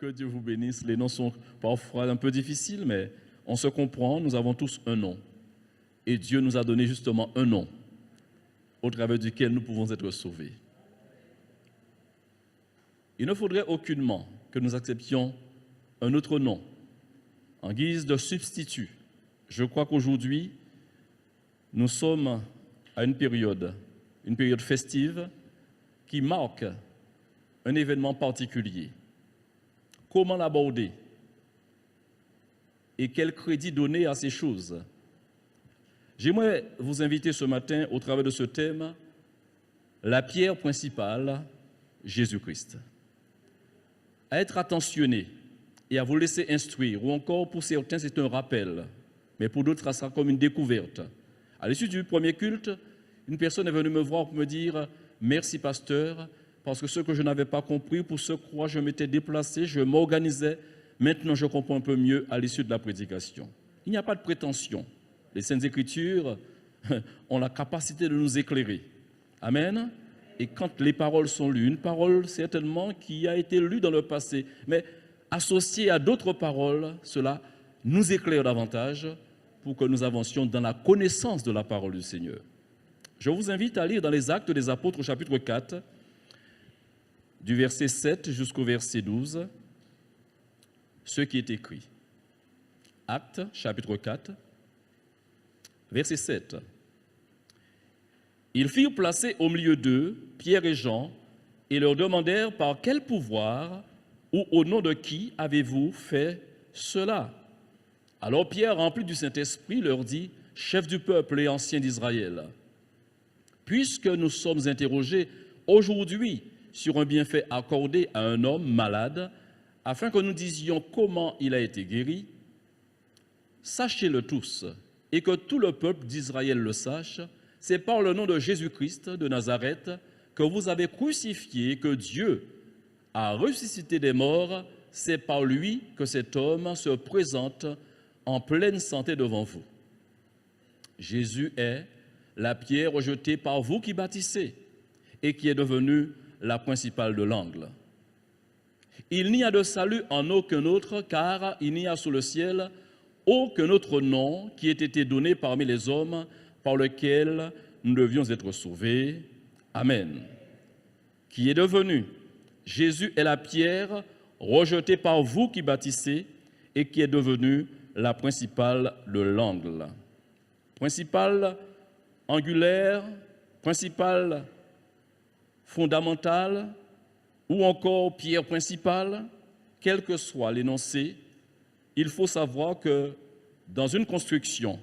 Que Dieu vous bénisse. Les noms sont parfois un peu difficiles, mais on se comprend, nous avons tous un nom. Et Dieu nous a donné justement un nom au travers duquel nous pouvons être sauvés. Il ne faudrait aucunement que nous acceptions un autre nom en guise de substitut. Je crois qu'aujourd'hui, nous sommes à une période festive qui marque un événement particulier. Comment l'aborder? Et quel crédit donner à ces choses? J'aimerais vous inviter ce matin, au travers de ce thème, la pierre principale, Jésus-Christ. À être attentionné et à vous laisser instruire, ou encore pour certains c'est un rappel, mais pour d'autres ça sera comme une découverte. À l'issue du premier culte, une personne est venue me voir pour me dire « Merci pasteur », parce que ce que je n'avais pas compris, pour ce quoi je m'étais déplacé, je m'organisais, maintenant je comprends un peu mieux à l'issue de la prédication. Il n'y a pas de prétention. Les Saintes Écritures ont la capacité de nous éclairer. Amen. Et quand les paroles sont lues, une parole certainement qui a été lue dans le passé, mais associée à d'autres paroles, cela nous éclaire davantage pour que nous avancions dans la connaissance de la parole du Seigneur. Je vous invite à lire dans les Actes des Apôtres, chapitre 4, du verset 7 jusqu'au verset 12, ce qui est écrit. Actes, chapitre 4, verset 7. Ils firent placer au milieu d'eux Pierre et Jean et leur demandèrent par quel pouvoir ou au nom de qui avez-vous fait cela? Alors Pierre, rempli du Saint-Esprit, leur dit, chef du peuple et ancien d'Israël, puisque nous sommes interrogés aujourd'hui sur un bienfait accordé à un homme malade, afin que nous disions comment il a été guéri, sachez-le tous, et que tout le peuple d'Israël le sache, c'est par le nom de Jésus-Christ de Nazareth que vous avez crucifié, que Dieu a ressuscité des morts, c'est par lui que cet homme se présente en pleine santé devant vous. Jésus est la pierre rejetée par vous qui bâtissez et qui est devenue la principale de l'angle. Il n'y a de salut en aucun autre, car il n'y a sous le ciel aucun autre nom qui ait été donné parmi les hommes par lequel nous devions être sauvés. Amen. Qui est devenu. Jésus est la pierre rejetée par vous qui bâtissez et qui est devenue la principale de l'angle. Principale angulaire, principale fondamentale ou encore pierre principale, quel que soit l'énoncé, il faut savoir que dans une construction,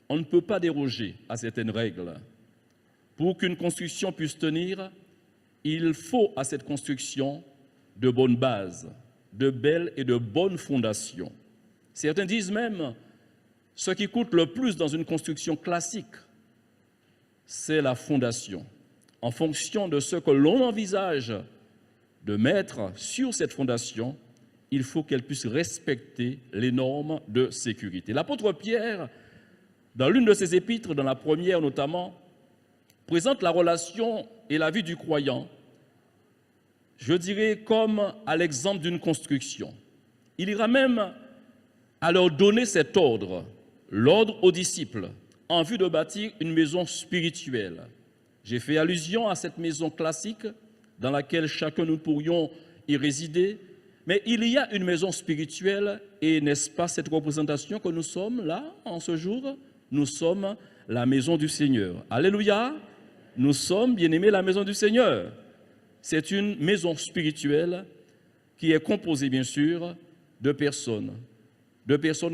on ne peut pas déroger à certaines règles. Pour qu'une construction puisse tenir, il faut à cette construction de bonnes bases, de belles et de bonnes fondations. Certains disent même, ce qui coûte le plus dans une construction classique, c'est la fondation. En fonction de ce que l'on envisage de mettre sur cette fondation, il faut qu'elle puisse respecter les normes de sécurité. L'apôtre Pierre, dans l'une de ses épîtres, dans la première notamment, présente la relation et la vie du croyant, je dirais comme à l'exemple d'une construction. Il ira même à leur donner cet ordre, l'ordre aux disciples, en vue de bâtir une maison spirituelle. J'ai fait allusion à cette maison classique dans laquelle chacun nous pourrions y résider, mais il y a une maison spirituelle et n'est-ce pas cette représentation que nous sommes là en ce jour? Nous sommes la maison du Seigneur. Alléluia! Nous sommes, bien-aimés, la maison du Seigneur. C'est une maison spirituelle qui est composée, bien sûr, de personnes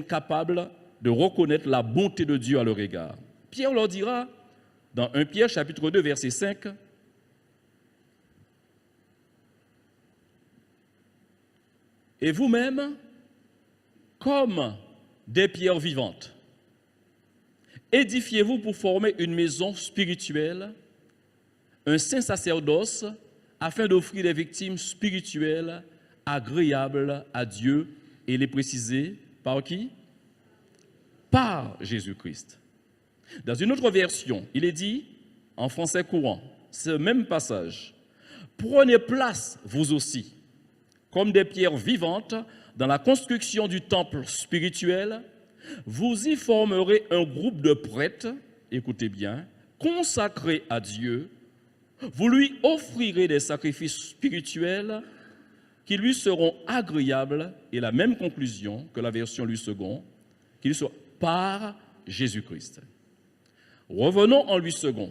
capables de reconnaître la bonté de Dieu à leur égard. Pierre leur dira, dans 1 Pierre, chapitre 2, verset 5, « Et vous-même, comme des pierres vivantes, édifiez-vous pour former une maison spirituelle, un saint sacerdoce, afin d'offrir des victimes spirituelles agréables à Dieu, et les préciser par qui? Par Jésus-Christ. » Dans une autre version, il est dit, en français courant, ce même passage, « Prenez place, vous aussi, comme des pierres vivantes dans la construction du temple spirituel. Vous y formerez un groupe de prêtres, écoutez bien, consacrés à Dieu. Vous lui offrirez des sacrifices spirituels qui lui seront agréables, et la même conclusion que la version Louis II, qu'il soit par Jésus-Christ. Revenons en Louis II,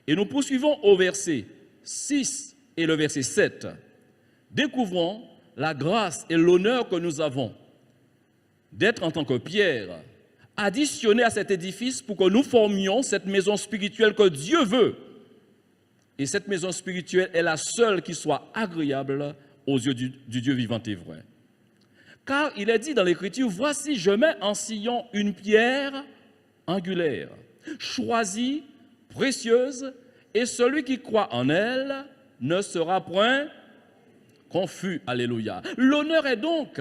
et nous poursuivons au verset 6 et le verset 7. Découvrons la grâce et l'honneur que nous avons d'être en tant que pierre, additionnés à cet édifice pour que nous formions cette maison spirituelle que Dieu veut. Et cette maison spirituelle est la seule qui soit agréable aux yeux du Dieu vivant et vrai. Car il est dit dans l'Écriture, voici, je mets en Sion une pierre angulaire, choisie, précieuse, et celui qui croit en elle ne sera point confus. Alléluia. L'honneur est donc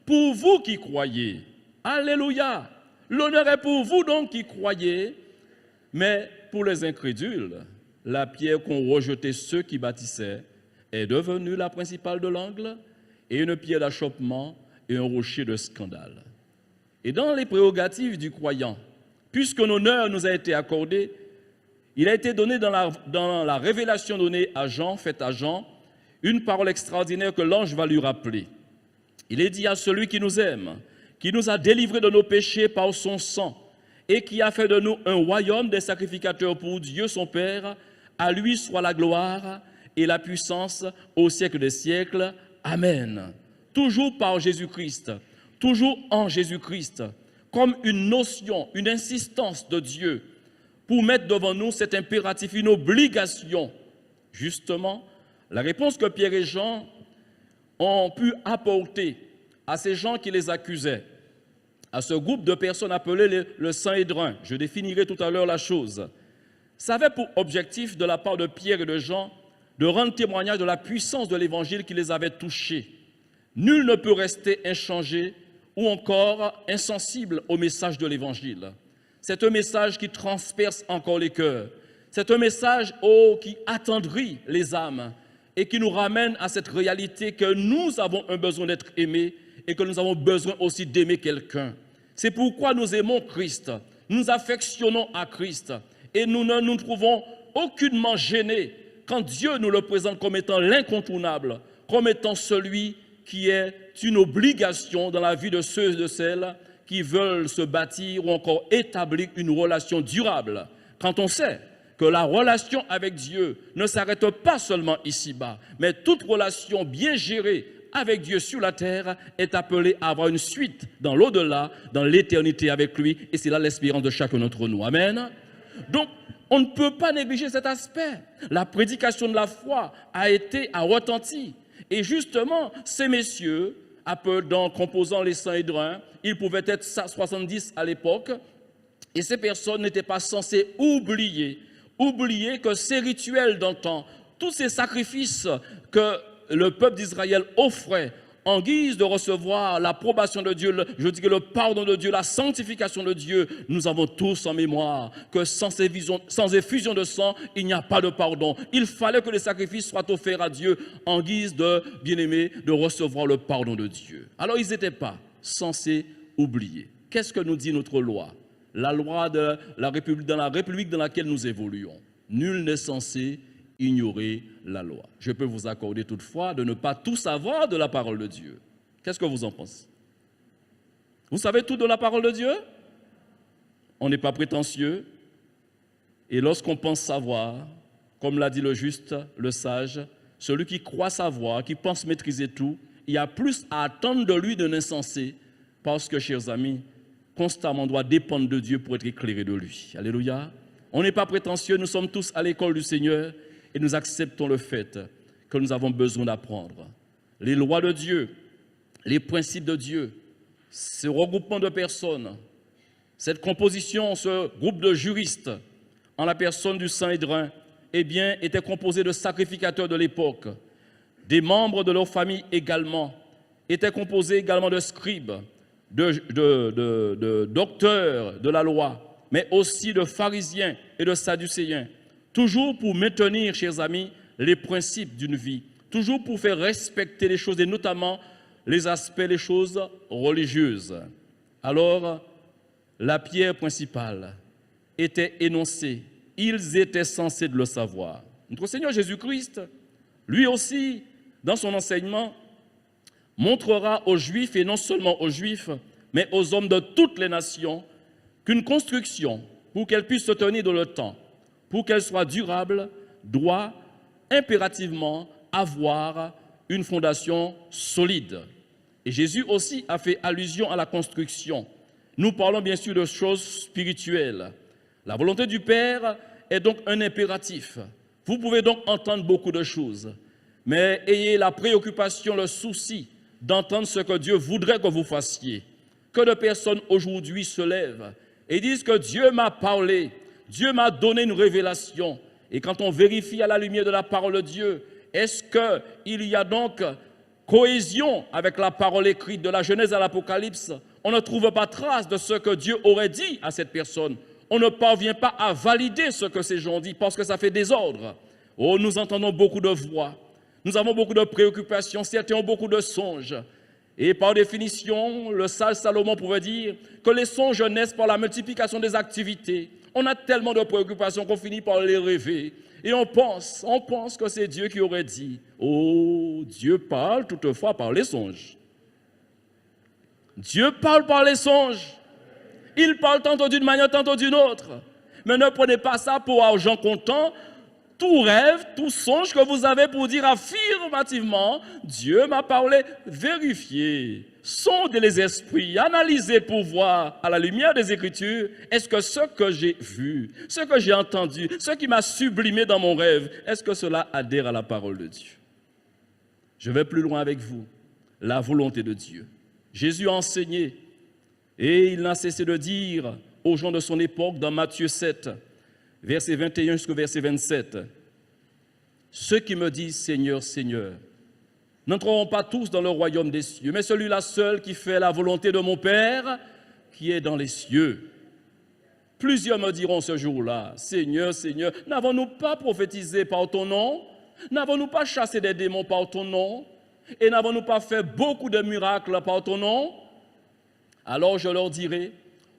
pour vous qui croyez. Alléluia. L'honneur est pour vous donc qui croyez, mais pour les incrédules, la pierre qu'ont rejetée ceux qui bâtissaient est devenue la principale de l'angle et une pierre d'achoppement et un rocher de scandale. Et dans les prérogatives du croyant, puisque l'honneur nous a été accordé, il a été donné dans la révélation donnée à Jean, faite à Jean, une parole extraordinaire que l'ange va lui rappeler. Il est dit à celui qui nous aime, qui nous a délivrés de nos péchés par son sang et qui a fait de nous un royaume des sacrificateurs pour Dieu son Père, à lui soit la gloire et la puissance au siècle des siècles. Amen. Toujours par Jésus-Christ, toujours en Jésus-Christ, comme une notion, une insistance de Dieu pour mettre devant nous cet impératif, une obligation. Justement, la réponse que Pierre et Jean ont pu apporter à ces gens qui les accusaient, à ce groupe de personnes appelées le Sanhédrin, je définirai tout à l'heure la chose, ça avait pour objectif de la part de Pierre et de Jean de rendre témoignage de la puissance de l'évangile qui les avait touchés. Nul ne peut rester inchangé ou encore insensible au message de l'évangile. C'est un message qui transperce encore les cœurs. C'est un message qui attendrit les âmes et qui nous ramène à cette réalité que nous avons un besoin d'être aimés et que nous avons besoin aussi d'aimer quelqu'un. C'est pourquoi nous aimons Christ, nous affectionnons à Christ et nous ne nous trouvons aucunement gênés quand Dieu nous le présente comme étant l'incontournable, comme étant celui qui est une obligation dans la vie de ceux et de celles qui veulent se bâtir ou encore établir une relation durable. Quand on sait que la relation avec Dieu ne s'arrête pas seulement ici-bas, mais toute relation bien gérée avec Dieu sur la terre est appelée à avoir une suite dans l'au-delà, dans l'éternité avec lui, et c'est là l'espérance de chacun d'entre nous. Amen. Donc, on ne peut pas négliger cet aspect. La prédication de la foi a retenti. Et justement, ces messieurs, composant les Sanhédrins, ils pouvaient être 70 à l'époque, et ces personnes n'étaient pas censées oublier que ces rituels d'antan, tous ces sacrifices que le peuple d'Israël offrait en guise de recevoir l'approbation de Dieu, le pardon de Dieu, la sanctification de Dieu, nous avons tous en mémoire que sans effusion de sang, il n'y a pas de pardon. Il fallait que les sacrifices soient offerts à Dieu en guise de, bien-aimés, de recevoir le pardon de Dieu. Alors ils n'étaient pas censés oublier. Qu'est-ce que nous dit notre loi? La loi de la République, dans la République dans laquelle nous évoluons. Nul n'est censé ignorer la loi. Je peux vous accorder toutefois de ne pas tout savoir de la parole de Dieu. Qu'est-ce que vous en pensez? Vous savez tout de la parole de Dieu? On n'est pas prétentieux. Et lorsqu'on pense savoir, comme l'a dit le juste, le sage, celui qui croit savoir, qui pense maîtriser tout, il y a plus à attendre de lui d'un insensé, parce que, chers amis, constamment on doit dépendre de Dieu pour être éclairé de lui. Alléluia. On n'est pas prétentieux, nous sommes tous à l'école du Seigneur et nous acceptons le fait que nous avons besoin d'apprendre. Les lois de Dieu, les principes de Dieu, ce regroupement de personnes, cette composition, ce groupe de juristes, en la personne du Sanhédrin, eh bien, était composé de sacrificateurs de l'époque. Des membres de leur famille également étaient composés également de scribes, de docteurs de la loi, mais aussi de pharisiens et de sadducéens, toujours pour maintenir, chers amis, les principes d'une vie, toujours pour faire respecter les choses, et notamment les aspects, les choses religieuses. Alors, la pierre principale était énoncée. Ils étaient censés de le savoir. Notre Seigneur Jésus-Christ, lui aussi, dans son enseignement, montrera aux Juifs, et non seulement aux Juifs, mais aux hommes de toutes les nations, qu'une construction, pour qu'elle puisse se tenir dans le temps, pour qu'elle soit durable, doit impérativement avoir une fondation solide. Et Jésus aussi a fait allusion à la construction. Nous parlons bien sûr de choses spirituelles. La volonté du Père est donc un impératif. Vous pouvez donc entendre beaucoup de choses, mais ayez la préoccupation, le souci d'entendre ce que Dieu voudrait que vous fassiez. Que de personnes aujourd'hui se lèvent et disent que Dieu m'a parlé, Dieu m'a donné une révélation. Et quand on vérifie à la lumière de la parole de Dieu, est-ce qu'il y a donc cohésion avec la parole écrite de la Genèse à l'Apocalypse? On ne trouve pas trace de ce que Dieu aurait dit à cette personne. On ne parvient pas à valider ce que ces gens disent parce que ça fait désordre. Oh, nous entendons beaucoup de voix, nous avons beaucoup de préoccupations, certains ont beaucoup de songes. Et par définition, le sage Salomon pouvait dire que les songes naissent par la multiplication des activités. On a tellement de préoccupations qu'on finit par les rêver. Et on pense que c'est Dieu qui aurait dit. Oh, Dieu parle toutefois par les songes. Dieu parle par les songes. Il parle tantôt d'une manière, tantôt d'une autre. Mais ne prenez pas ça pour argent comptant. Tout rêve, tout songe que vous avez pour dire affirmativement, Dieu m'a parlé, vérifiez, sondez les esprits, analysez pour voir à la lumière des Écritures, est-ce que ce que j'ai vu, ce que j'ai entendu, ce qui m'a sublimé dans mon rêve, est-ce que cela adhère à la parole de Dieu? Je vais plus loin avec vous, la volonté de Dieu. Jésus a enseigné et il n'a cessé de dire aux gens de son époque dans Matthieu 7, verset 21 jusqu'au verset 27. Ceux qui me disent Seigneur, Seigneur, n'entreront pas tous dans le royaume des cieux, mais celui-là seul qui fait la volonté de mon Père qui est dans les cieux. Plusieurs me diront ce jour-là, Seigneur, Seigneur, n'avons-nous pas prophétisé par ton nom? N'avons-nous pas chassé des démons par ton nom? Et n'avons-nous pas fait beaucoup de miracles par ton nom? Alors je leur dirai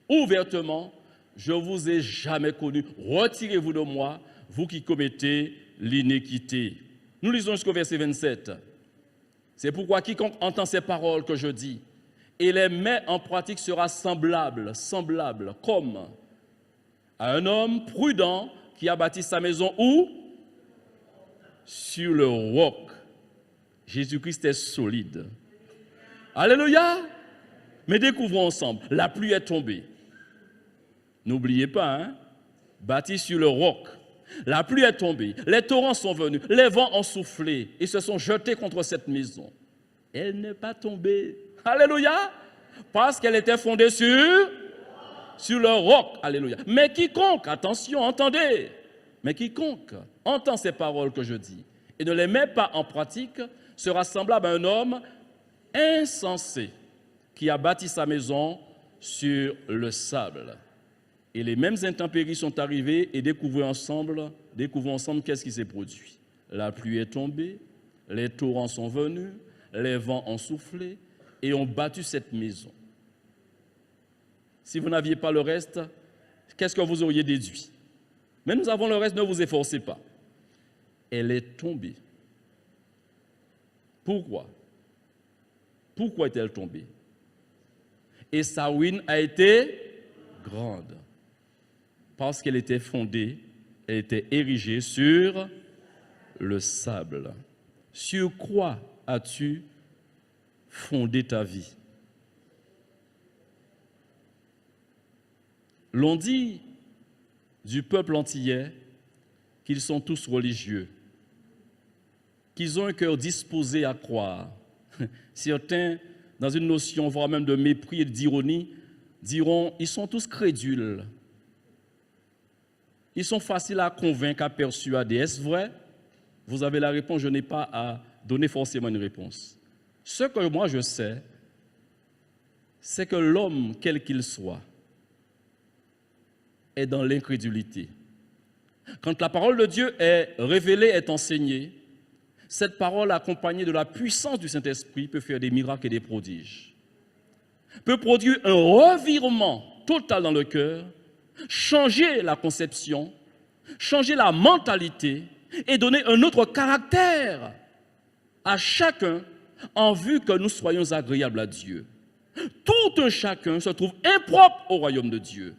ouvertement, je ne vous ai jamais connu. Retirez-vous de moi, vous qui commettez l'iniquité. Nous lisons jusqu'au verset 27. C'est pourquoi quiconque entend ces paroles que je dis et les met en pratique sera semblable comme à un homme prudent qui a bâti sa maison où? Sur le roc. Jésus-Christ est solide. Alléluia! Mais découvrons ensemble, la pluie est tombée. N'oubliez pas, hein? Bâti sur le roc. La pluie est tombée, les torrents sont venus, les vents ont soufflé et se sont jetés contre cette maison. Elle n'est pas tombée. Alléluia! Parce qu'elle était fondée sur le roc. Alléluia. Mais quiconque, attention, entendez, mais quiconque entend ces paroles que je dis et ne les met pas en pratique sera semblable à un homme insensé qui a bâti sa maison sur le sable. Et les mêmes intempéries sont arrivées et découvrons ensemble qu'est-ce qui s'est produit. La pluie est tombée, les torrents sont venus, les vents ont soufflé et ont battu cette maison. Si vous n'aviez pas le reste, qu'est-ce que vous auriez déduit? Mais nous avons le reste, ne vous efforcez pas. Elle est tombée. Pourquoi? Pourquoi est-elle tombée? Et sa ruine a été grande. Parce qu'elle était fondée, elle était érigée sur le sable. Sur quoi as-tu fondé ta vie? L'on dit du peuple antillais qu'ils sont tous religieux, qu'ils ont un cœur disposé à croire. Certains, dans une notion voire même de mépris et d'ironie, diront ils sont tous crédules. Ils sont faciles à convaincre, à persuader. Est-ce vrai? Vous avez la réponse, je n'ai pas à donner forcément une réponse. Ce que moi je sais, c'est que l'homme, quel qu'il soit, est dans l'incrédulité. Quand la parole de Dieu est révélée, est enseignée, cette parole accompagnée de la puissance du Saint-Esprit peut faire des miracles et des prodiges, peut produire un revirement total dans le cœur, changer la conception, changer la mentalité et donner un autre caractère à chacun en vue que nous soyons agréables à Dieu. Tout un chacun se trouve impropre au royaume de Dieu,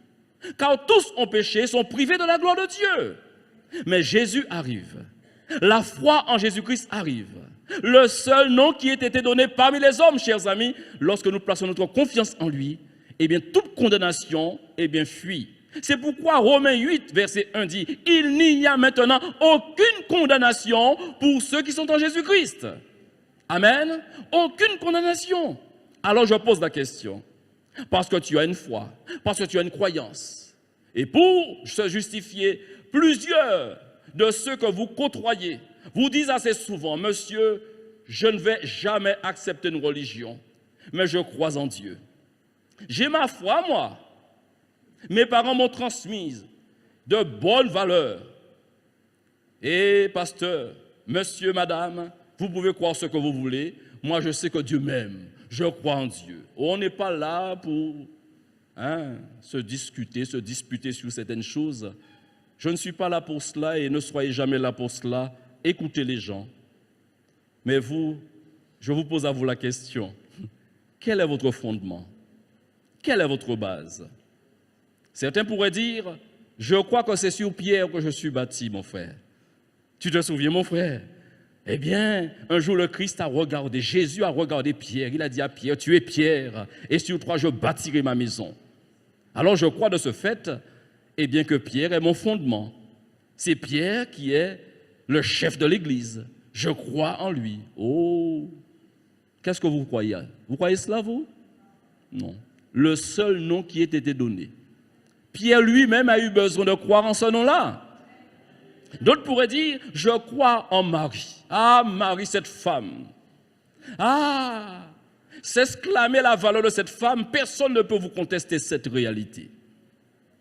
car tous ont péché et sont privés de la gloire de Dieu. Mais Jésus arrive. La foi en Jésus-Christ arrive. Le seul nom qui ait été donné parmi les hommes, chers amis, lorsque nous plaçons notre confiance en lui, eh bien, toute condamnation, eh bien, fuit. C'est pourquoi Romains 8, verset 1 dit « Il n'y a maintenant aucune condamnation pour ceux qui sont en Jésus-Christ. » Amen. Aucune condamnation. Alors je pose la question. Parce que tu as une foi, parce que tu as une croyance. Et pour se justifier, plusieurs de ceux que vous côtoyez vous disent assez souvent, monsieur, je ne vais jamais accepter une religion, mais je crois en Dieu. J'ai ma foi, moi. Mes parents m'ont transmise de bonnes valeurs. Et pasteur, monsieur, madame, vous pouvez croire ce que vous voulez. Moi, je sais que Dieu m'aime. Je crois en Dieu. On n'est pas là pour se disputer sur certaines choses. Je ne suis pas là pour cela et ne soyez jamais là pour cela. Écoutez les gens. Mais vous, je vous pose à vous la question. Quel est votre fondement? Quelle est votre base? Certains pourraient dire, je crois que c'est sur Pierre que je suis bâti, mon frère. Tu te souviens, mon frère? Eh bien, un jour le Christ a regardé, Jésus a regardé Pierre. Il a dit à Pierre, tu es Pierre, et sur toi je bâtirai ma maison. Alors je crois de ce fait, eh bien que Pierre est mon fondement. C'est Pierre qui est le chef de l'Église. Je crois en lui. Oh, qu'est-ce que vous croyez? Vous croyez cela, vous? Non. Le seul nom qui ait été donné. Pierre lui-même a eu besoin de croire en ce nom-là. D'autres pourraient dire, je crois en Marie. Ah, Marie, cette femme. Ah, s'exclamer la valeur de cette femme, personne ne peut vous contester cette réalité.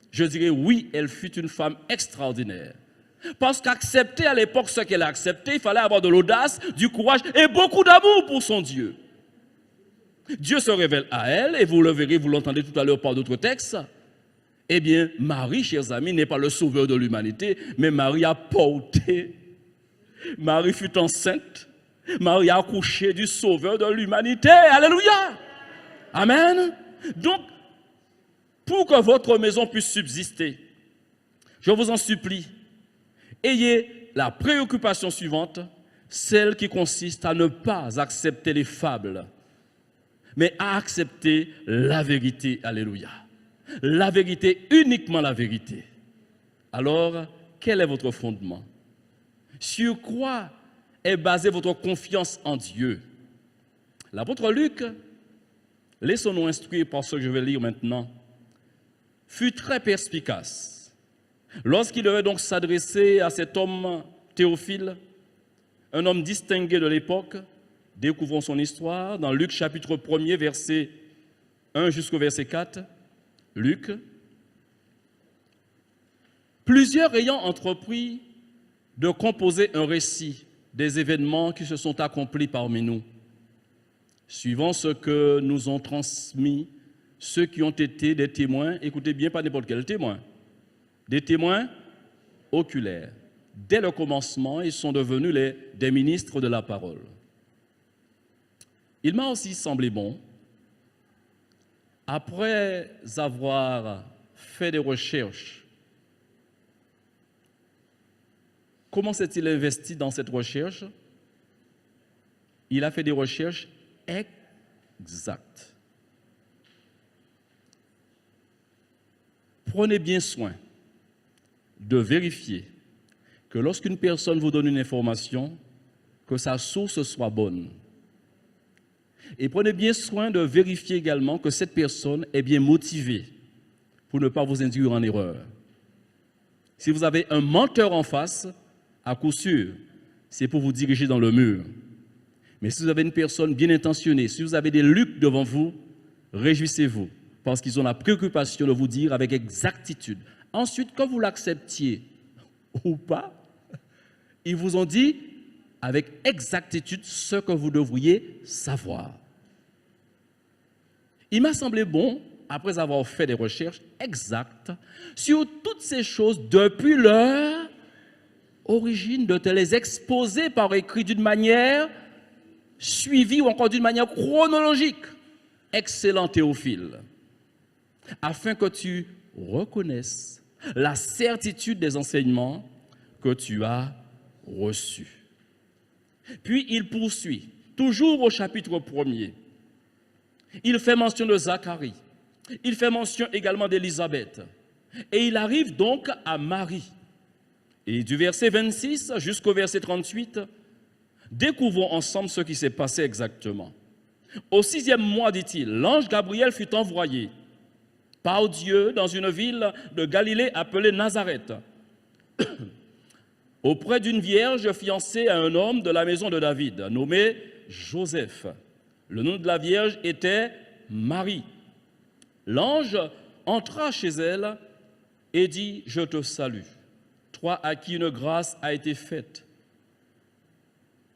Je dirais, oui, elle fut une femme extraordinaire. Parce qu'accepter à l'époque ce qu'elle a accepté, il fallait avoir de l'audace, du courage et beaucoup d'amour pour son Dieu. Dieu se révèle à elle, et vous le verrez, vous l'entendez tout à l'heure par d'autres textes. Eh bien, Marie, chers amis, n'est pas le sauveur de l'humanité, mais Marie a porté. Marie fut enceinte. Marie a accouché du sauveur de l'humanité. Alléluia! Amen. Donc, pour que votre maison puisse subsister, je vous en supplie, ayez la préoccupation suivante, celle qui consiste à ne pas accepter les fables, mais à accepter la vérité. Alléluia. La vérité, uniquement la vérité. Alors, quel est votre fondement? Sur quoi est basée votre confiance en Dieu? L'apôtre Luc, laissons-nous instruire par ce que je vais lire maintenant, fut très perspicace. Lorsqu'il devait donc s'adresser à cet homme Théophile, un homme distingué de l'époque, découvrons son histoire dans Luc chapitre 1er, verset 1 jusqu'au verset 4. Luc, plusieurs ayant entrepris de composer un récit des événements qui se sont accomplis parmi nous, suivant ce que nous ont transmis ceux qui ont été des témoins, écoutez bien, pas n'importe quel témoin, des témoins oculaires. Dès le commencement, ils sont devenus des ministres de la parole. Il m'a aussi semblé bon, après avoir fait des recherches, comment s'est-il investi dans cette recherche? Il a fait des recherches exactes. Prenez bien soin de vérifier que lorsqu'une personne vous donne une information, que sa source soit bonne. Et prenez bien soin de vérifier également que cette personne est bien motivée pour ne pas vous induire en erreur. Si vous avez un menteur en face, à coup sûr, c'est pour vous diriger dans le mur. Mais si vous avez une personne bien intentionnée, si vous avez des Lucs devant vous, réjouissez-vous, parce qu'ils ont la préoccupation de vous dire avec exactitude. Ensuite, quand vous l'acceptiez ou pas, ils vous ont dit avec exactitude ce que vous devriez savoir. Il m'a semblé bon, après avoir fait des recherches exactes sur toutes ces choses depuis leur origine, de te les exposer par écrit d'une manière suivie ou encore d'une manière chronologique. Excellent Théophile, afin que tu reconnaisses la certitude des enseignements que tu as reçus. Puis il poursuit, toujours au chapitre 1er. Il fait mention de Zacharie. Il fait mention également d'Élisabeth. Et il arrive donc à Marie. Et du verset 26 jusqu'au verset 38, découvrons ensemble ce qui s'est passé exactement. Au 6e mois, dit-il, l'ange Gabriel fut envoyé par Dieu dans une ville de Galilée appelée Nazareth, auprès d'une vierge fiancée à un homme de la maison de David, nommé Joseph. Le nom de la vierge était Marie. L'ange entra chez elle et dit « Je te salue, toi à qui une grâce a été faite.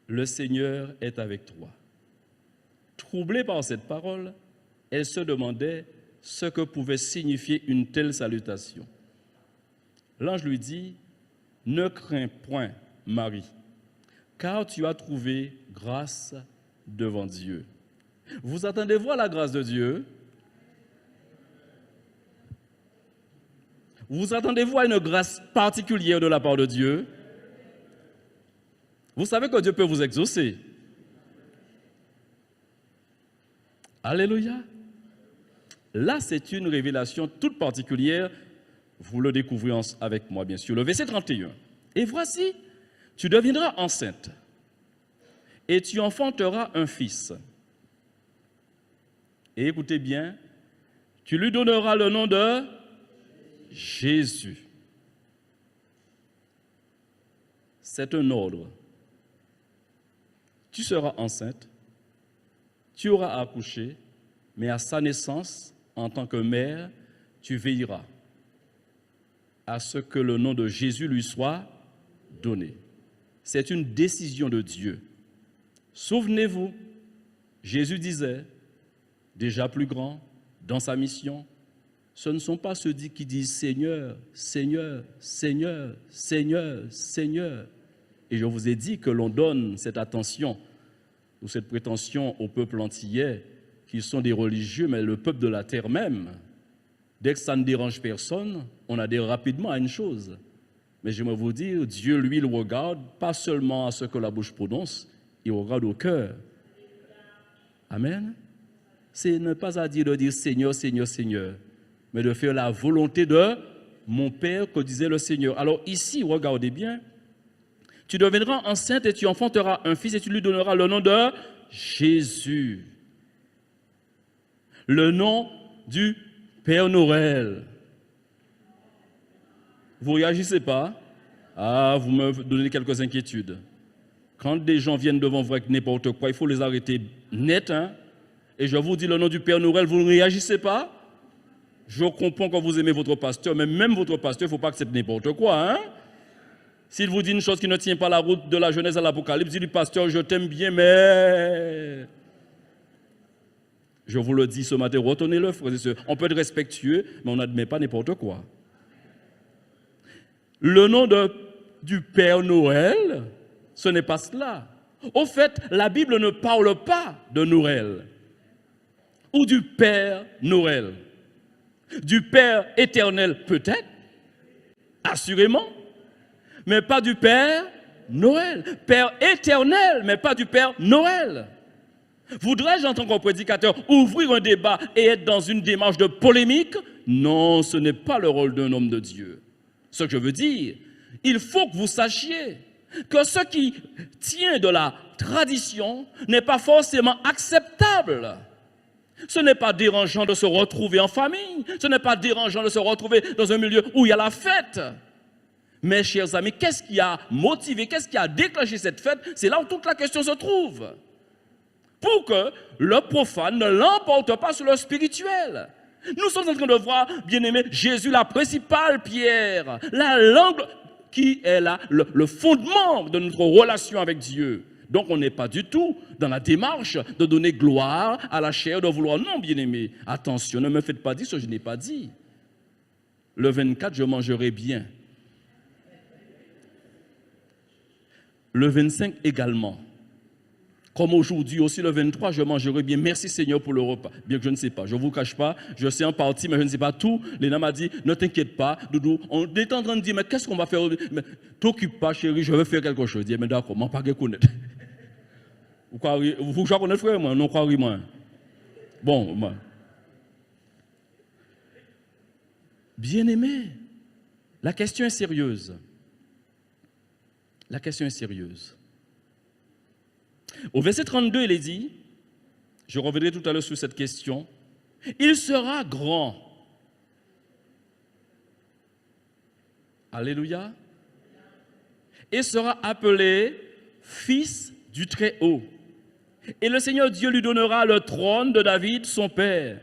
Le Seigneur est avec toi. » Troublée par cette parole, elle se demandait ce que pouvait signifier une telle salutation. L'ange lui dit « Ne crains point, Marie, car tu as trouvé grâce devant Dieu. » Vous attendez-vous à la grâce de Dieu? Vous attendez-vous à une grâce particulière de la part de Dieu? Vous savez que Dieu peut vous exaucer. Alléluia. Là, c'est une révélation toute particulière. Vous le découvrez avec moi, bien sûr. Le verset 31. Et voici, tu deviendras enceinte et tu enfanteras un fils. Et écoutez bien, tu lui donneras le nom de Jésus. C'est un ordre. Tu seras enceinte, tu auras accouché, mais à sa naissance, en tant que mère, tu veilleras à ce que le nom de Jésus lui soit donné. C'est une décision de Dieu. Souvenez-vous, Jésus disait, déjà plus grand, dans sa mission, ce ne sont pas ceux qui disent Seigneur, Seigneur, Seigneur, Seigneur, Seigneur. Et je vous ai dit que l'on donne cette attention ou cette prétention au peuple antillais, qui sont des religieux, mais le peuple de la terre même. Dès que ça ne dérange personne, on adhère rapidement à une chose. Mais j'aimerais vous dire, Dieu, lui, il regarde pas seulement à ce que la bouche prononce, il regarde au cœur. Amen. C'est ne pas à dire de dire Seigneur, Seigneur, Seigneur, mais de faire la volonté de mon Père, que disait le Seigneur. Alors ici, regardez bien, tu deviendras enceinte et tu enfanteras un fils et tu lui donneras le nom de Jésus. Le nom du Père Noël. Vous ne réagissez pas? Ah, vous me donnez quelques inquiétudes. Quand des gens viennent devant vous avec n'importe quoi, il faut les arrêter net. Hein? Et je vous dis le nom du Père Noël, vous ne réagissez pas? Je comprends que vous aimez votre pasteur, mais même votre pasteur, il ne faut pas accepter n'importe quoi. Hein? S'il vous dit une chose qui ne tient pas la route de la Genèse à l'Apocalypse, dites, pasteur, je t'aime bien, mais... Je vous le dis ce matin, retenez-le, frères et sœurs. On peut être respectueux, mais on n'admet pas n'importe quoi. Le nom du Père Noël, ce n'est pas cela. Au fait, la Bible ne parle pas de Noël ou du Père Noël. Du Père éternel peut-être, assurément, mais pas du Père Noël. Père éternel, mais pas du Père Noël. Voudrais-je, en tant que prédicateur, ouvrir un débat et être dans une démarche de polémique? Non, ce n'est pas le rôle d'un homme de Dieu. Ce que je veux dire, il faut que vous sachiez que ce qui tient de la tradition n'est pas forcément acceptable. Ce n'est pas dérangeant de se retrouver en famille. Ce n'est pas dérangeant de se retrouver dans un milieu où il y a la fête. Mes chers amis, qu'est-ce qui a motivé, qu'est-ce qui a déclenché cette fête? C'est là où toute la question se trouve. Pour que le profane ne l'emporte pas sur le spirituel. Nous sommes en train de voir, bien-aimé, Jésus, la principale pierre, la langue qui est là, le fondement de notre relation avec Dieu. Donc on n'est pas du tout dans la démarche de donner gloire à la chair, de vouloir. Non, bien-aimé, attention, ne me faites pas dire ce que je n'ai pas dit. Le 24, je mangerai bien. Le 25 également. Comme aujourd'hui aussi, le 23, je mangerai bien. Merci Seigneur pour le repas. Bien que je ne sais pas, je ne vous cache pas, je sais en partie, mais je ne sais pas tout. Léna m'a dit, ne t'inquiète pas, Doudou. On est en train de dire, mais qu'est-ce qu'on va faire? T'occupe pas, chérie, je vais faire quelque chose. Je dis, mais d'accord, je ne vais pas connaître. Vous connaissez frère, moi? Non, croyez moi. Bon, moi. Bien-aimé, la question est sérieuse. La question est sérieuse. Au verset 32, il est dit, je reviendrai tout à l'heure sur cette question, il sera grand. Alléluia. Et sera appelé fils du Très-Haut. Et le Seigneur Dieu lui donnera le trône de David, son père.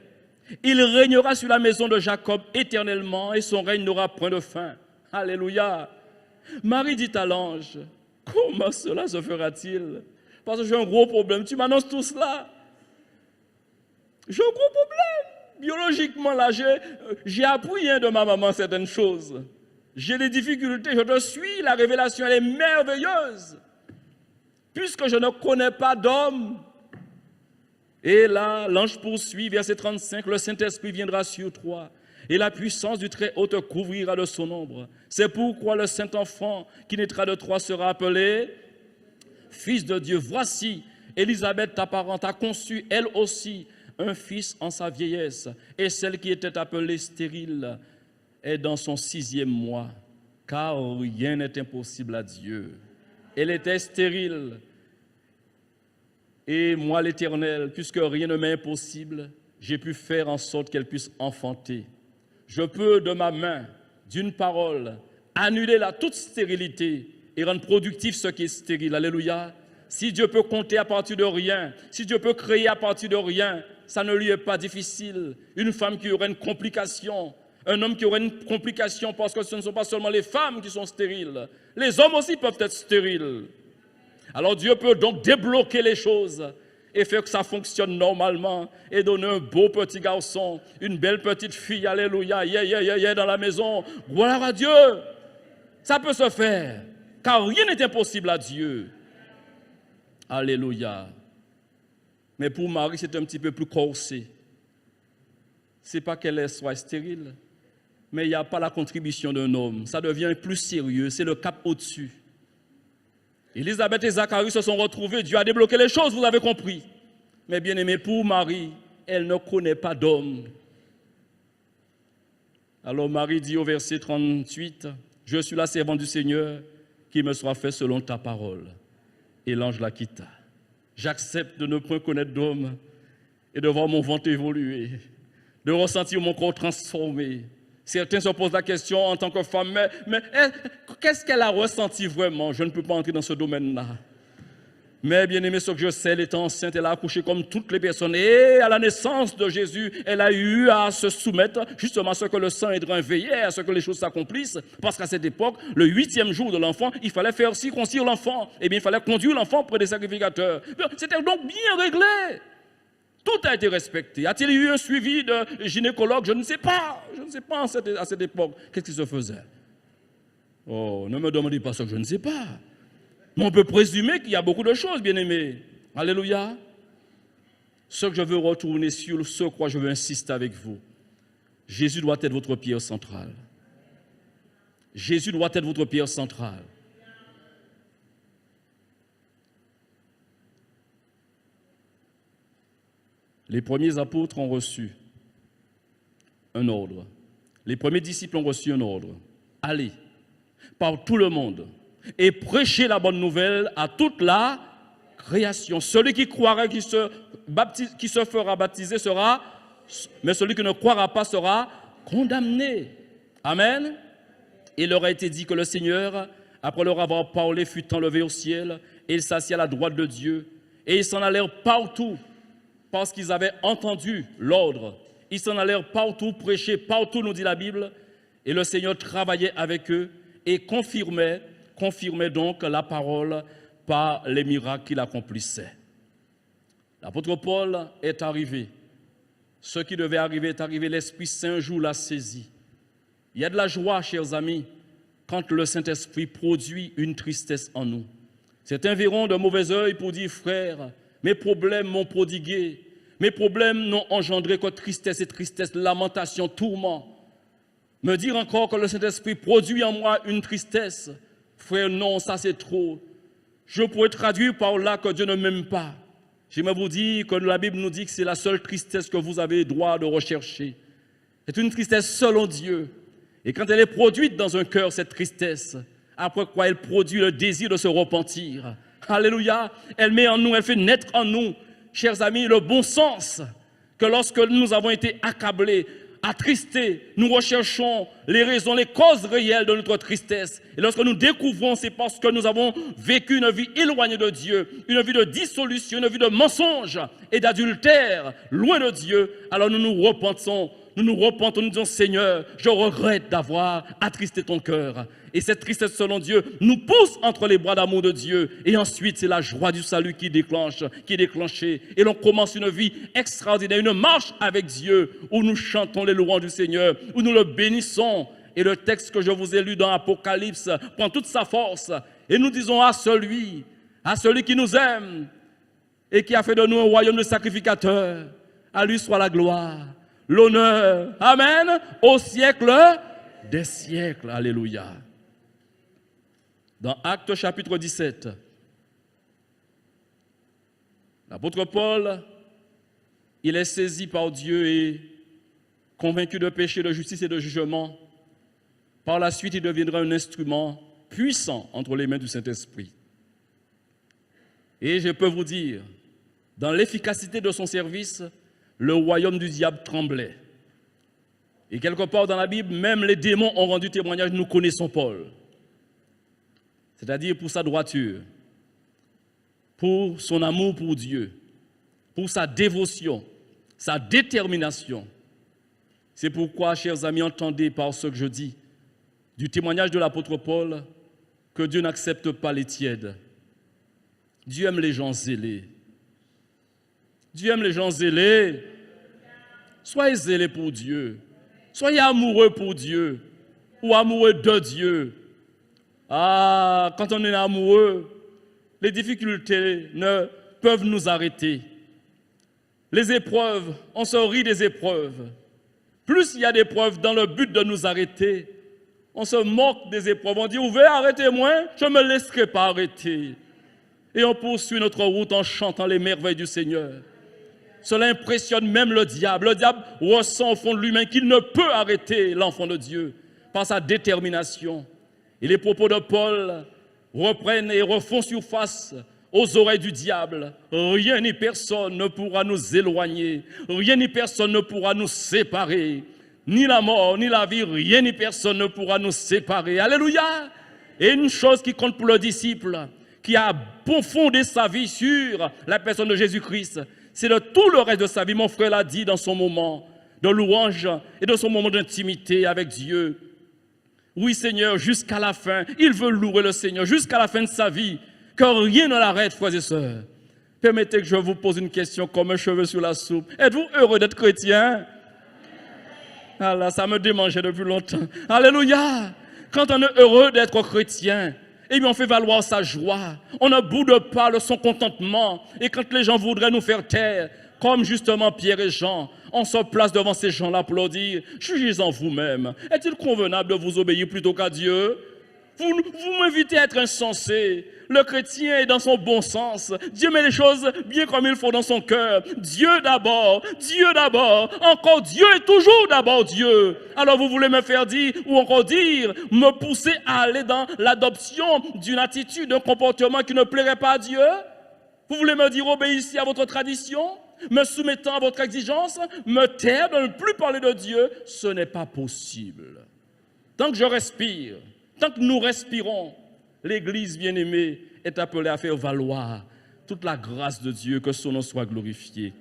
Il régnera sur la maison de Jacob éternellement et son règne n'aura point de fin. Alléluia. Marie dit à l'ange, comment cela se fera-t-il? Parce que j'ai un gros problème. Tu m'annonces tout cela. J'ai un gros problème. Biologiquement, là, j'ai appris de ma maman certaines choses. J'ai des difficultés. Je te suis. La révélation, elle est merveilleuse. Puisque je ne connais pas d'homme. Et là, l'ange poursuit, verset 35, le Saint-Esprit viendra sur toi. Et la puissance du Très-Haut te couvrira de son ombre. C'est pourquoi le Saint-Enfant qui naîtra de toi sera appelé Fils de Dieu. Voici, Élisabeth, ta parente, a conçu, elle aussi, un fils en sa vieillesse. Et celle qui était appelée stérile est dans son 6e mois. Car rien n'est impossible à Dieu. Elle était stérile. Et moi, l'Éternel, puisque rien ne m'est impossible, j'ai pu faire en sorte qu'elle puisse enfanter. Je peux, de ma main, d'une parole, annuler toute stérilité et rendre productif ce qui est stérile. Alléluia. Si Dieu peut compter à partir de rien, si Dieu peut créer à partir de rien, ça ne lui est pas difficile. Une femme qui aurait une complication, un homme qui aurait une complication, parce que ce ne sont pas seulement les femmes qui sont stériles, les hommes aussi peuvent être stériles. Alors Dieu peut donc débloquer les choses et faire que ça fonctionne normalement et donner un beau petit garçon, une belle petite fille, alléluia, dans la maison. Gloire à Dieu. Ça peut se faire, car rien n'est impossible à Dieu. Alléluia. Mais pour Marie, c'est un petit peu plus corsé. Ce n'est pas qu'elle soit stérile, mais il n'y a pas la contribution d'un homme. Ça devient plus sérieux, c'est le cap au-dessus. Élisabeth et Zacharie se sont retrouvés, Dieu a débloqué les choses, vous avez compris. Mais bien aimé, pour Marie, elle ne connaît pas d'homme. Alors Marie dit au verset 38, « Je suis la servante du Seigneur, qui me sera fait selon ta parole. » Et l'ange la quitta. J'accepte de ne point connaître d'homme et de voir mon ventre évoluer, de ressentir mon corps transformé. Certains se posent la question en tant que femme, mais qu'est-ce qu'elle a ressenti vraiment? Je ne peux pas entrer dans ce domaine-là. Mais bien aimé, ce que je sais, elle était enceinte, elle a accouché comme toutes les personnes. Et à la naissance de Jésus, elle a eu à se soumettre justement à ce que le sang et le drain veillaient, à ce que les choses s'accomplissent. Parce qu'à cette époque, le 8e jour de l'enfant, il fallait faire circoncire l'enfant. Eh bien, il fallait conduire l'enfant près des sacrificateurs. C'était donc bien réglé. Tout a été respecté. A-t-il eu un suivi de gynécologue? Je ne sais pas. Je ne sais pas à cette époque. Qu'est-ce qui se faisait? Oh, ne me demandez pas ce que je ne sais pas. Mais on peut présumer qu'il y a beaucoup de choses, bien-aimés. Alléluia. Ce que je veux retourner sur ce quoi je veux insister avec vous. Jésus doit être votre pierre centrale. Jésus doit être votre pierre centrale. Les premiers apôtres ont reçu un ordre. Les premiers disciples ont reçu un ordre. Allez par tout le monde et prêchez la bonne nouvelle à toute la création. Celui qui croira, qui se fera baptiser sera, mais celui qui ne croira pas sera condamné. Amen. Il leur a été dit que le Seigneur, après leur avoir parlé, fut enlevé au ciel et il s'assit à la droite de Dieu. Et ils s'en allèrent partout parce qu'ils avaient entendu l'ordre. Ils s'en allèrent partout, prêcher partout, nous dit la Bible. Et le Seigneur travaillait avec eux et confirmait donc la parole par les miracles qu'il accomplissait. L'apôtre Paul est arrivé. Ce qui devait arriver est arrivé. L'Esprit Saint un jour l'a saisi. Il y a de la joie, chers amis, quand le Saint-Esprit produit une tristesse en nous. Certains verront de mauvais œil pour dire, frère, mes problèmes m'ont prodigué, mes problèmes n'ont engendré que tristesse, lamentation, tourment. Me dire encore que le Saint-Esprit produit en moi une tristesse, frère, non, ça c'est trop. Je pourrais traduire par là que Dieu ne m'aime pas. J'aimerais vous dire que la Bible nous dit que c'est la seule tristesse que vous avez droit de rechercher. C'est une tristesse selon Dieu. Et quand elle est produite dans un cœur, cette tristesse, après quoi elle produit le désir de se repentir. Alléluia. Elle met en nous, elle fait naître en nous, chers amis, le bon sens que lorsque nous avons été accablés, attristés, nous recherchons les raisons, les causes réelles de notre tristesse. Et lorsque nous découvrons, c'est parce que nous avons vécu une vie éloignée de Dieu, une vie de dissolution, une vie de mensonge et d'adultère, loin de Dieu. Alors nous nous repentons, nous disons, Seigneur, je regrette d'avoir attristé ton cœur. Et cette tristesse selon Dieu nous pousse entre les bras d'amour de Dieu. Et ensuite, c'est la joie du salut qui est déclenchée. Et l'on commence une vie extraordinaire, une marche avec Dieu, où nous chantons les louanges du Seigneur, où nous le bénissons. Et le texte que je vous ai lu dans Apocalypse prend toute sa force. Et nous disons à celui qui nous aime et qui a fait de nous un royaume de sacrificateurs, à lui soit la gloire, l'honneur, amen, au siècle des siècles, alléluia. Dans Actes chapitre 17, l'apôtre Paul, il est saisi par Dieu et convaincu de péché, de justice et de jugement. Par la suite, il deviendra un instrument puissant entre les mains du Saint-Esprit. Et je peux vous dire, dans l'efficacité de son service, le royaume du diable tremblait. Et quelque part dans la Bible, même les démons ont rendu témoignage, nous connaissons Paul. C'est-à-dire pour sa droiture, pour son amour pour Dieu, pour sa dévotion, sa détermination. C'est pourquoi, chers amis, entendez par ce que je dis, du témoignage de l'apôtre Paul, que Dieu n'accepte pas les tièdes. Dieu aime les gens zélés. Dieu aime les gens zélés. Soyez zélés pour Dieu. Soyez amoureux pour Dieu ou amoureux de Dieu. Ah, quand on est amoureux, les difficultés ne peuvent nous arrêter. Les épreuves, on se rit des épreuves. Plus il y a d'épreuves dans le but de nous arrêter, on se moque des épreuves. On dit, ouvert, arrêtez-moi, je ne me laisserai pas arrêter. Et on poursuit notre route en chantant les merveilles du Seigneur. Cela impressionne même le diable. Le diable ressent au fond de lui-même qu'il ne peut arrêter l'enfant de Dieu par sa détermination. Et les propos de Paul reprennent et refont surface aux oreilles du diable. Rien ni personne ne pourra nous éloigner. Rien ni personne ne pourra nous séparer. Ni la mort, ni la vie, rien ni personne ne pourra nous séparer. Alléluia! Et une chose qui compte pour le disciple, qui a fondé sa vie sur la personne de Jésus-Christ, c'est de tout le reste de sa vie. Mon frère l'a dit dans son moment de louange et de son moment d'intimité avec Dieu. Oui, Seigneur, jusqu'à la fin, il veut louer le Seigneur, jusqu'à la fin de sa vie, que rien ne l'arrête, frères et sœurs. Permettez que je vous pose une question comme un cheveu sur la soupe. Êtes-vous heureux d'être chrétien? Ah là, ça me démangeait depuis longtemps. Alléluia! Quand on est heureux d'être chrétien, eh bien, on fait valoir sa joie. On ne boude pas son contentement. Et quand les gens voudraient nous faire taire, comme justement Pierre et Jean, on se place devant ces gens-là pour leur dire, jugez-en vous-même. Est-il convenable de vous obéir plutôt qu'à Dieu? Vous m'invitez à être insensé. Le chrétien est dans son bon sens. Dieu met les choses bien comme il faut dans son cœur. Dieu d'abord, encore Dieu est toujours d'abord Dieu. Alors vous voulez me faire dire, ou encore dire, me pousser à aller dans l'adoption d'une attitude, d'un comportement qui ne plairait pas à Dieu? Vous voulez me dire, obéissez à votre tradition, me soumettant à votre exigence, me taire, de ne plus parler de Dieu? Ce n'est pas possible. Tant que je respire, tant que nous respirons, l'Église bien-aimée est appelée à faire valoir toute la grâce de Dieu, que son nom soit glorifié.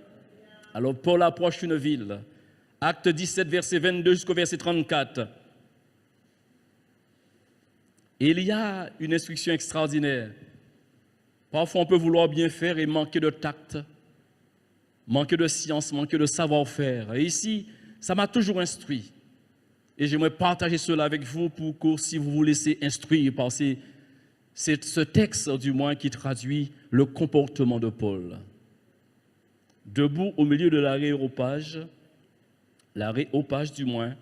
Alors Paul approche une ville, Acte 17, verset 22 jusqu'au verset 34. Et il y a une instruction extraordinaire. Parfois, on peut vouloir bien faire et manquer de tact, manquer de science, manquer de savoir-faire. Et ici, ça m'a toujours instruit. Et j'aimerais partager cela avec vous pour que si vous vous laissez instruire par ce texte, du moins, qui traduit le comportement de Paul. Debout au milieu de l'aréopage du moins,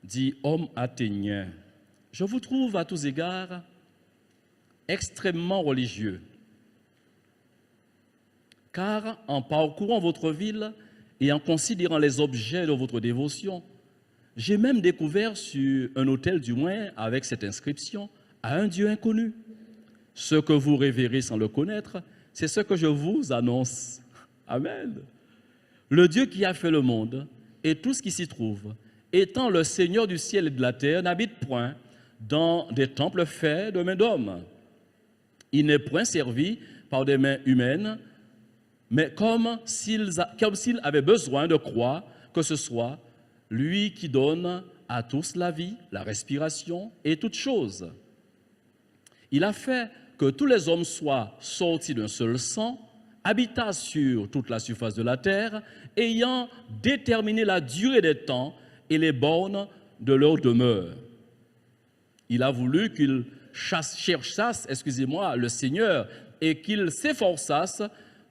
dit homme athénien. Je vous trouve à tous égards extrêmement religieux. Car en parcourant votre ville et en considérant les objets de votre dévotion, j'ai même découvert sur un autel du moins avec cette inscription à un Dieu inconnu. Ce que vous révérez sans le connaître, c'est ce que je vous annonce. Amen. Le Dieu qui a fait le monde et tout ce qui s'y trouve, étant le Seigneur du ciel et de la terre, n'habite point dans des temples faits de mains d'hommes. Il n'est point servi par des mains humaines, mais comme s'il avait besoin de croire que ce soit lui qui donne à tous la vie, la respiration et toutes choses. Il a fait que tous les hommes soient sortis d'un seul sang, habitant sur toute la surface de la terre, ayant déterminé la durée des temps et les bornes de leur demeure. Il a voulu qu'ils cherchassent, le Seigneur, et qu'ils s'efforçassent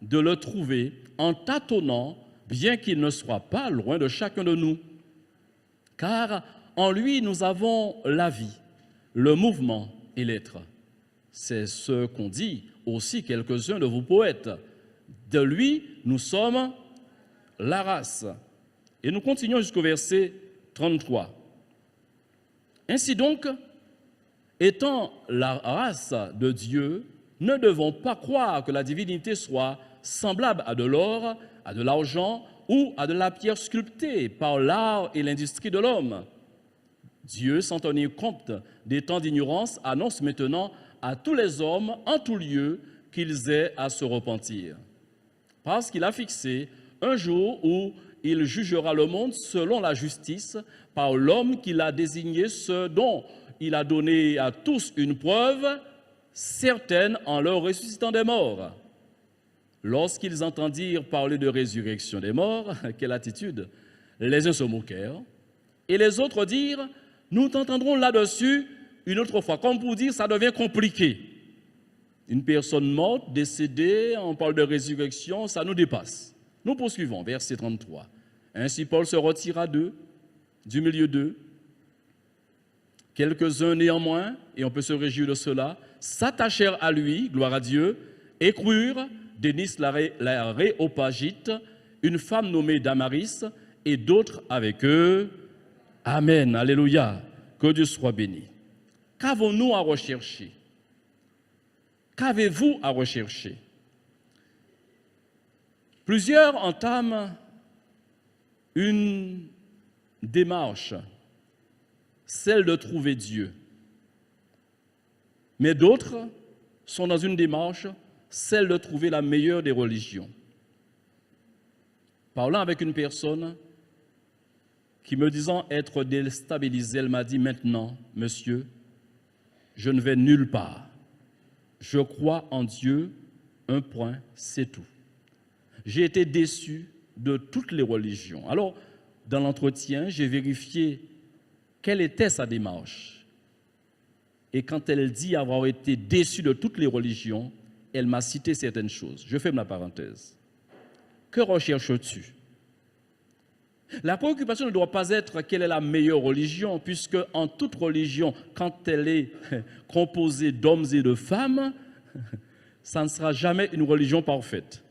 de le trouver en tâtonnant, bien qu'il ne soit pas loin de chacun de nous. Car en lui, nous avons la vie, le mouvement et l'être. C'est ce qu'ont dit aussi quelques-uns de vos poètes. De lui, nous sommes la race. Et nous continuons jusqu'au verset 33. Ainsi donc, étant la race de Dieu, ne devons pas croire que la divinité soit semblable à de l'or, à de l'argent ou à de la pierre sculptée par l'art et l'industrie de l'homme. Dieu, sans tenir compte des temps d'ignorance, annonce maintenant à tous les hommes, en tout lieu, qu'ils aient à se repentir. Parce qu'il a fixé un jour où il jugera le monde selon la justice par l'homme qu'il a désigné, ce dont il a donné à tous une preuve certaine en leur ressuscitant des morts. Lorsqu'ils entendirent parler de résurrection des morts, quelle attitude? Les uns se moquèrent et les autres dirent, nous t'entendrons là-dessus une autre fois, comme pour dire ça devient compliqué. Une personne morte, décédée, on parle de résurrection, ça nous dépasse. Nous poursuivons, verset 33. Ainsi Paul se retira d'eux, du milieu d'eux. Quelques-uns néanmoins, et on peut se réjouir de cela, s'attachèrent à lui, gloire à Dieu, et crurent Dénis l'Aréopagite, une femme nommée Damaris, et d'autres avec eux. Amen, alléluia, que Dieu soit béni. Qu'avons-nous à rechercher? Qu'avez-vous à rechercher? Plusieurs entament une démarche, celle de trouver Dieu. Mais d'autres sont dans une démarche, celle de trouver la meilleure des religions. Parlant avec une personne qui me disant être déstabilisée, elle m'a dit maintenant, monsieur, je ne vais nulle part. Je crois en Dieu, un point, c'est tout. J'ai été déçu de toutes les religions. Alors, dans l'entretien, j'ai vérifié quelle était sa démarche. Et quand elle dit avoir été déçue de toutes les religions, elle m'a cité certaines choses. Je ferme la parenthèse. Que recherches-tu? La préoccupation ne doit pas être quelle est la meilleure religion, puisque en toute religion, quand elle est composée d'hommes et de femmes, ça ne sera jamais une religion parfaite.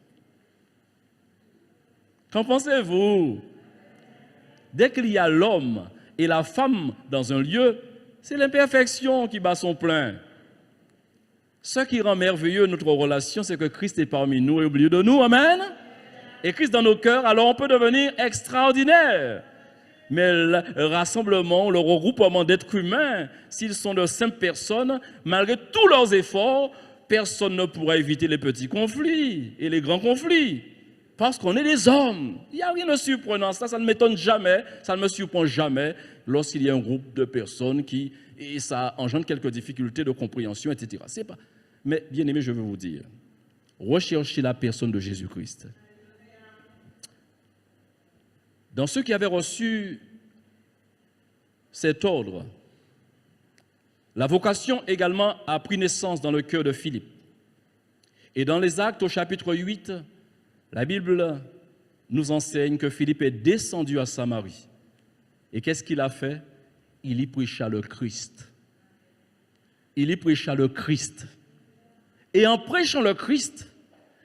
Qu'en pensez-vous? Dès qu'il y a l'homme et la femme dans un lieu, c'est l'imperfection qui bat son plein. Ce qui rend merveilleux notre relation, c'est que Christ est parmi nous et au milieu de nous. Amen. Et Christ dans nos cœurs, alors on peut devenir extraordinaire. Mais le rassemblement, le regroupement d'êtres humains, s'ils sont de simples personnes, malgré tous leurs efforts, personne ne pourra éviter les petits conflits et les grands conflits. Parce qu'on est des hommes. Il n'y a rien de surprenant. Ça ne m'étonne jamais, ça ne me surprend jamais lorsqu'il y a un groupe de personnes et ça engendre quelques difficultés de compréhension, etc. C'est pas. Mais bien aimé, je veux vous dire, recherchez la personne de Jésus-Christ. Dans ceux qui avaient reçu cet ordre, la vocation également a pris naissance dans le cœur de Philippe. Et dans les Actes au chapitre 8, la Bible nous enseigne que Philippe est descendu à Samarie. Et qu'est-ce qu'il a fait? Il y prêcha le Christ. Il y prêcha le Christ. Et en prêchant le Christ,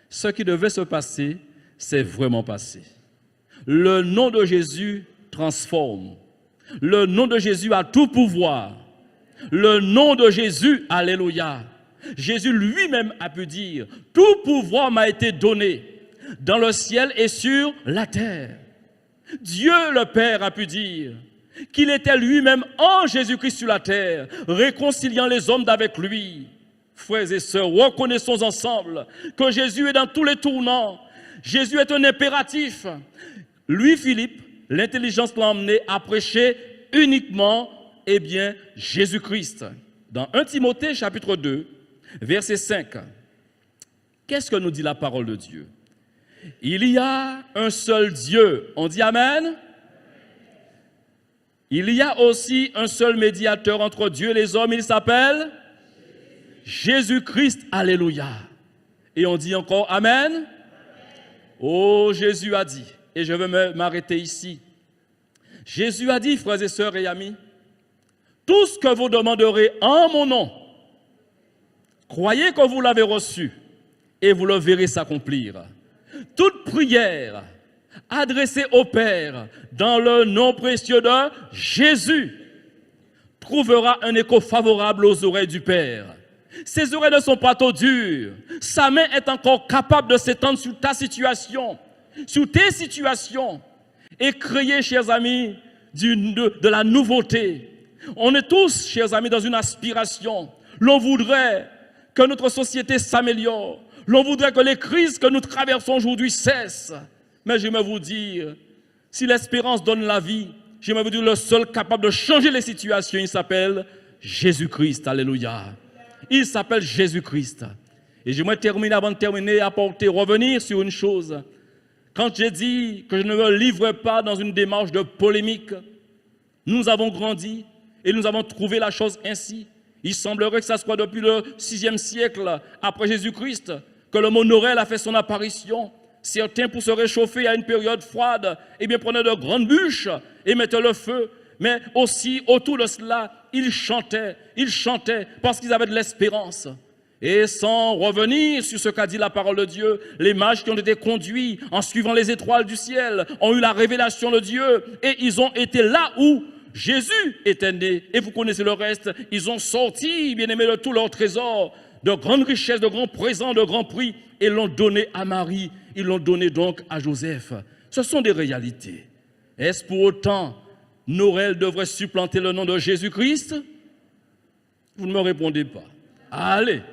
ce qui devait se passer, c'est vraiment passé. Le nom de Jésus transforme. Le nom de Jésus a tout pouvoir. Le nom de Jésus, alléluia. Jésus lui-même a pu dire, tout pouvoir m'a été donné dans le ciel et sur la terre. Dieu le Père a pu dire qu'il était lui-même en Jésus-Christ sur la terre, réconciliant les hommes d'avec lui. Frères et sœurs, reconnaissons ensemble que Jésus est dans tous les tournants. Jésus est un impératif. Lui, Philippe, l'intelligence l'a emmené à prêcher uniquement, Jésus-Christ. Dans 1 Timothée, chapitre 2, verset 5, qu'est-ce que nous dit la parole de Dieu? Il y a un seul Dieu. On dit Amen? Il y a aussi un seul médiateur entre Dieu et les hommes. Il s'appelle Jésus-Christ. Alléluia. Et on dit encore Amen? Oh, Jésus a dit, et je vais m'arrêter ici. Jésus a dit, frères et sœurs et amis, tout ce que vous demanderez en mon nom, croyez que vous l'avez reçu et vous le verrez s'accomplir. Toute prière adressée au Père dans le nom précieux de Jésus trouvera un écho favorable aux oreilles du Père. Ses oreilles ne sont pas trop dures. Sa main est encore capable de s'étendre sur ta situation, sur tes situations et créer, chers amis, de la nouveauté. On est tous, chers amis, dans une aspiration. L'on voudrait que notre société s'améliore. L'on voudrait que les crises que nous traversons aujourd'hui cessent. Mais j'aimerais vous dire, si l'espérance donne la vie, j'aimerais vous dire, le seul capable de changer les situations, il s'appelle Jésus-Christ. Alléluia. Il s'appelle Jésus-Christ. Et j'aimerais terminer, avant de terminer, revenir sur une chose. Quand j'ai dit que je ne me livre pas dans une démarche de polémique, nous avons grandi et nous avons trouvé la chose ainsi. Il semblerait que ce soit depuis le 6e siècle après Jésus-Christ que le mot Noël a fait son apparition. Certains, pour se réchauffer à une période froide, prenaient de grandes bûches et mettaient le feu. Mais aussi, autour de cela, ils chantaient parce qu'ils avaient de l'espérance. Et sans revenir sur ce qu'a dit la parole de Dieu, les mages qui ont été conduits en suivant les étoiles du ciel ont eu la révélation de Dieu et ils ont été là où Jésus était né. Et vous connaissez le reste, ils ont sorti, bien-aimés, de tout leur trésor, de grandes richesses, de grands présents, de grands prix, et l'ont donné à Marie, ils l'ont donné donc à Joseph. Ce sont des réalités. Est-ce pour autant Noël devrait supplanter le nom de Jésus-Christ? Vous ne me répondez pas. Allez.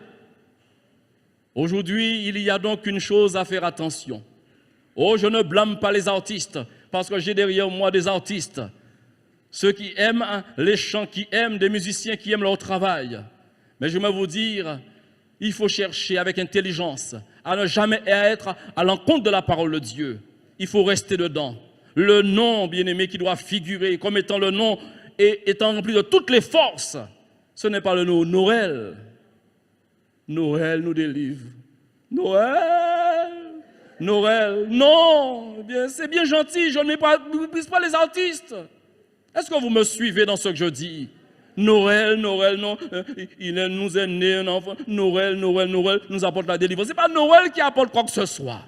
Aujourd'hui, il y a donc une chose à faire attention. Oh, je ne blâme pas les artistes, parce que j'ai derrière moi des artistes. Ceux qui aiment les chants, qui aiment des musiciens, qui aiment leur travail. Mais je vais vous dire, il faut chercher avec intelligence à ne jamais être à l'encontre de la parole de Dieu. Il faut rester dedans. Le nom, bien-aimé, qui doit figurer comme étant le nom et étant rempli de toutes les forces, ce n'est pas le nom Noël. Noël nous délivre. Noël, Noël, non, c'est bien gentil, je ne méprise pas les artistes. Est-ce que vous me suivez dans ce que je dis? Noël, Noël, non, nous est né un enfant. Noël, Noël, Noël nous apporte la délivrance. Ce n'est pas Noël qui apporte quoi que ce soit.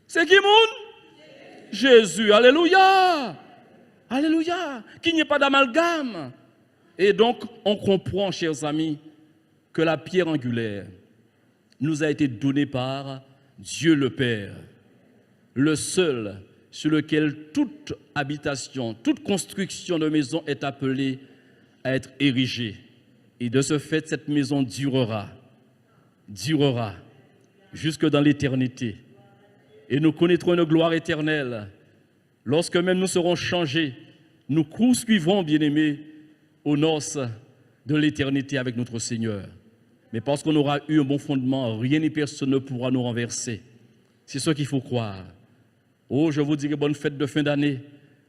C'est qui, moun? Jésus, alléluia. Alléluia. Qu'il n'y ait pas d'amalgame. Et donc, on comprend, chers amis, que la pierre angulaire nous a été donnée par Dieu le Père, le seul sur lequel toute habitation, toute construction de maison est appelée à être érigée. Et de ce fait, cette maison durera jusque dans l'éternité. et nous connaîtrons une gloire éternelle. Lorsque même nous serons changés, nous poursuivrons, bien-aimés, aux noces de l'éternité avec notre Seigneur. Mais parce qu'on aura eu un bon fondement, rien ni personne ne pourra nous renverser. C'est ce qu'il faut croire. Oh, je vous dirai bonne fête de fin d'année.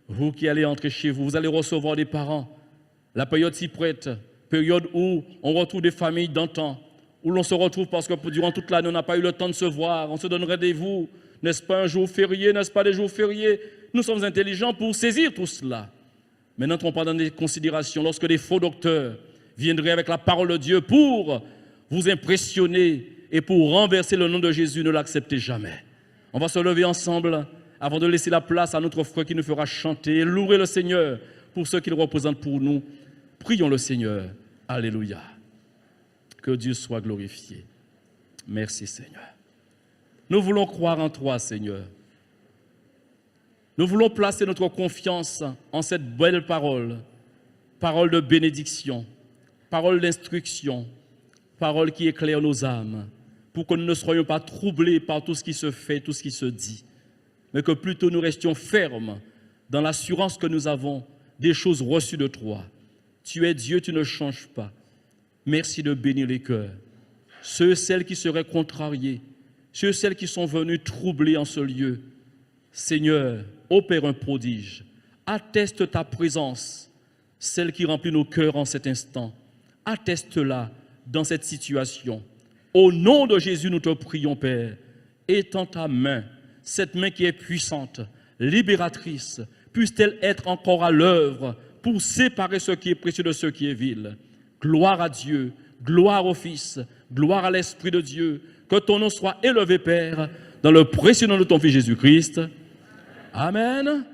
Vous qui allez entrer chez vous, vous allez recevoir des parents. La période s'y prête, période où on retrouve des familles d'antan, où l'on se retrouve parce que durant toute l'année, on n'a pas eu le temps de se voir. On se donne rendez-vous, n'est-ce pas un jour férié, n'est-ce pas des jours fériés? Nous sommes intelligents pour saisir tout cela. Mais n'entrons pas dans des considérations lorsque des faux docteurs viendraient avec la parole de Dieu pour vous impressionner et pour renverser le nom de Jésus. Ne l'acceptez jamais. On va se lever ensemble avant de laisser la place à notre frère qui nous fera chanter et louer le Seigneur pour ce qu'il représente pour nous. Prions le Seigneur. Alléluia. Que Dieu soit glorifié. Merci Seigneur. Nous voulons croire en toi Seigneur. Nous voulons placer notre confiance en cette belle parole, parole de bénédiction, parole d'instruction, parole qui éclaire nos âmes, pour que nous ne soyons pas troublés par tout ce qui se fait, tout ce qui se dit, mais que plutôt nous restions fermes dans l'assurance que nous avons des choses reçues de toi. Tu es Dieu, tu ne changes pas. Merci de bénir les cœurs. Ceux et celles qui seraient contrariés, ceux et celles qui sont venus troubler en ce lieu, Seigneur, opère un prodige, atteste ta présence, celle qui remplit nos cœurs en cet instant, atteste-la dans cette situation. Au nom de Jésus, nous te prions, Père, étends ta main, cette main qui est puissante, libératrice, puisse-t-elle être encore à l'œuvre pour séparer ce qui est précieux de ce qui est vil. Gloire à Dieu, gloire au Fils, gloire à l'Esprit de Dieu, que ton nom soit élevé, Père, dans le précieux nom de ton Fils Jésus-Christ. Amen.